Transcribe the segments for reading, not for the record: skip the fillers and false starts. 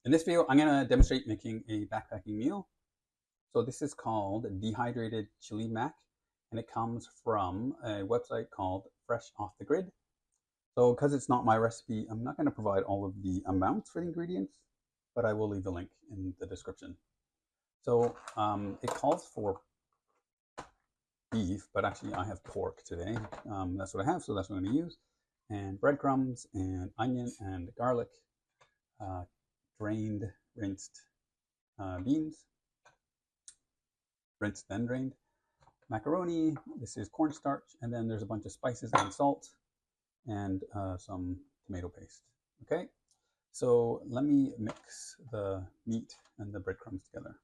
In this video, I'm going to demonstrate making a backpacking meal. So this is called Dehydrated Chili Mac, and it comes from a website called Fresh Off the Grid. So because it's not my recipe, I'm not going to provide all of the amounts for the ingredients, but I will leave the link in the description. So it calls for beef, but actually I have pork today. That's what I have, so that's what I'm going to use. And breadcrumbs and onion and garlic, drained, rinsed beans, rinsed then drained, macaroni, this is cornstarch, and then there's a bunch of spices and salt and some tomato paste. Okay, so let me mix the meat and the breadcrumbs together.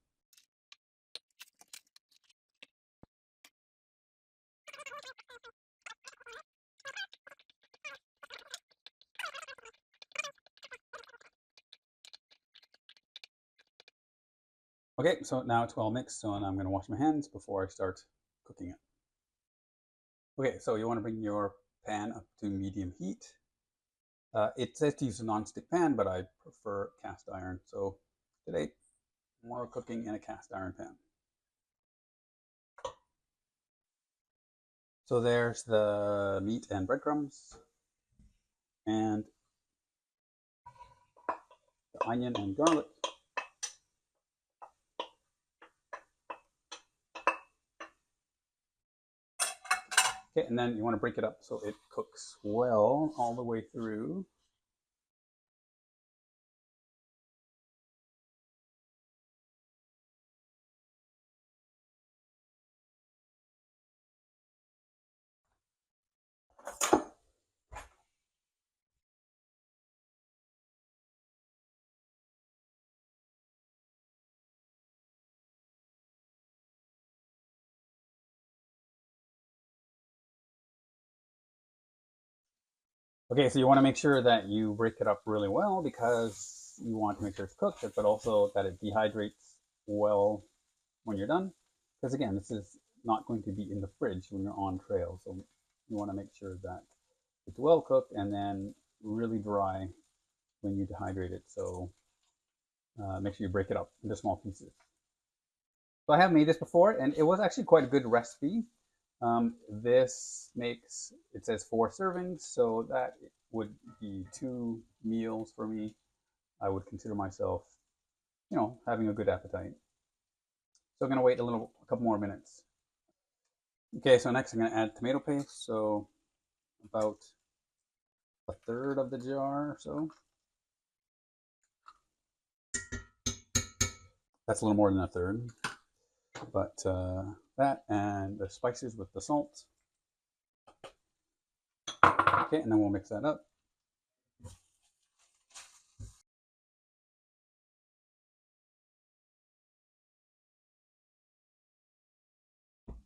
Okay, so now it's well mixed, so I'm going to wash my hands before I start cooking it. Okay, so you want to bring your pan up to medium heat. It says to use a non-stick pan, but I prefer cast iron. So today, more cooking in a cast iron pan. So there's the meat and breadcrumbs, and the onion and garlic. Okay, and then you want to break it up so it cooks well all the way through. Okay, so you want to make sure that you break it up really well because you want to make sure it's cooked, but also that it dehydrates well when you're done. Because again, this is not going to be in the fridge when you're on trail. So you want to make sure that it's well cooked and then really dry when you dehydrate it. So make sure you break it up into small pieces. So I have made this before, and it was actually quite a good recipe. This makes, it says 4 servings, so that would be 2 meals for me. I would consider myself, having a good appetite. So I'm going to wait a couple more minutes. Okay, so next I'm going to add tomato paste, so about a third of the jar or so. That's a little more than a third, but that and the spices with the salt. Okay, and then we'll mix that up.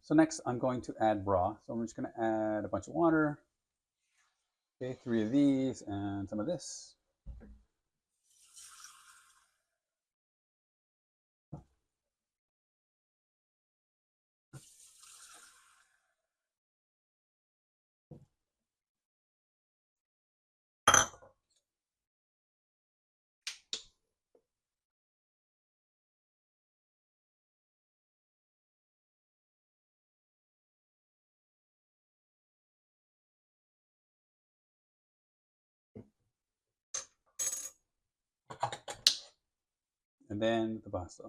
So next I'm going to add broth. So I'm just going to add a bunch of water. Okay, 3 of these and some of this. And then the pasta.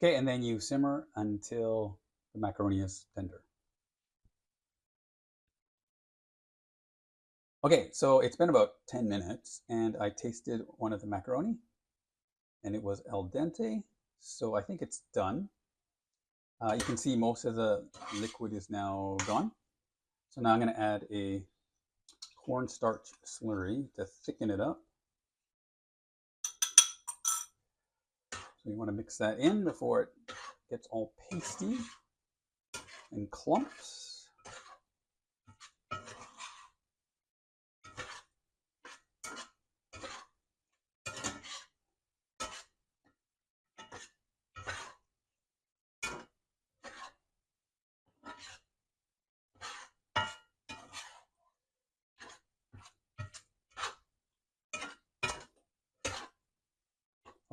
Okay, and then you simmer until the macaroni is tender. Okay, so it's been about 10 minutes and I tasted one of the macaroni and it was al dente, so I think it's done. You can see most of the liquid is now gone. So now I'm going to add a cornstarch slurry to thicken it up. So you want to mix that in before it gets all pasty and clumps.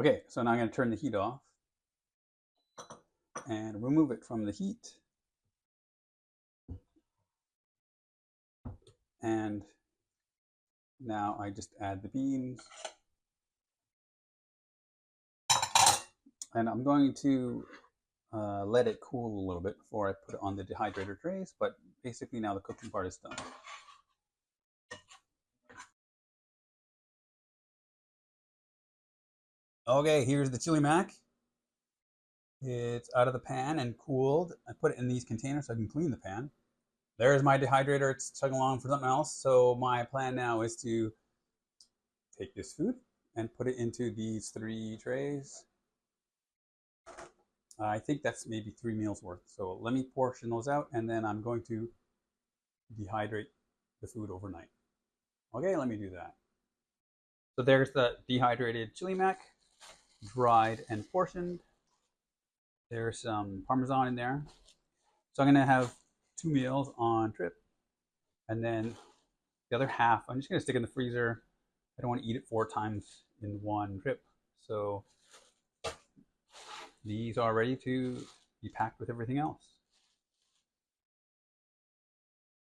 Okay, so now I'm going to turn the heat off and remove it from the heat. And now I just add the beans. And I'm going to let it cool a little bit before I put it on the dehydrator trays, but basically now the cooking part is done. Okay, here's the chili mac. It's out of the pan and cooled. I put it in these containers so I can clean the pan. There's my dehydrator. It's chugging along for something else. So my plan now is to take this food and put it into these 3 trays. I think that's maybe 3 meals worth. So let me portion those out and then I'm going to dehydrate the food overnight. Okay, let me do that. So there's the dehydrated chili mac, dried and portioned. There's some Parmesan in there. So I'm gonna have 2 meals on trip. And then the other half, I'm just gonna stick in the freezer. I don't want to eat it 4 times in one trip. So these are ready to be packed with everything else.